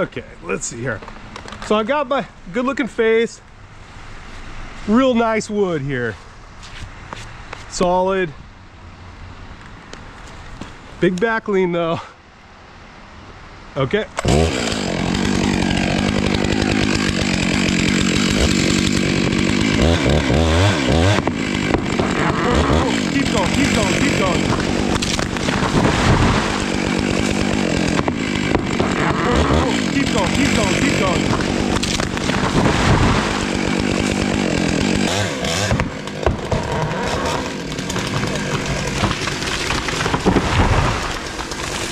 Okay, let's see here. So I got my good looking face. Real nice wood here. Solid. Big back lean though. Okay. Keep going, keep going, keep going. Keep going, keep going, keep going.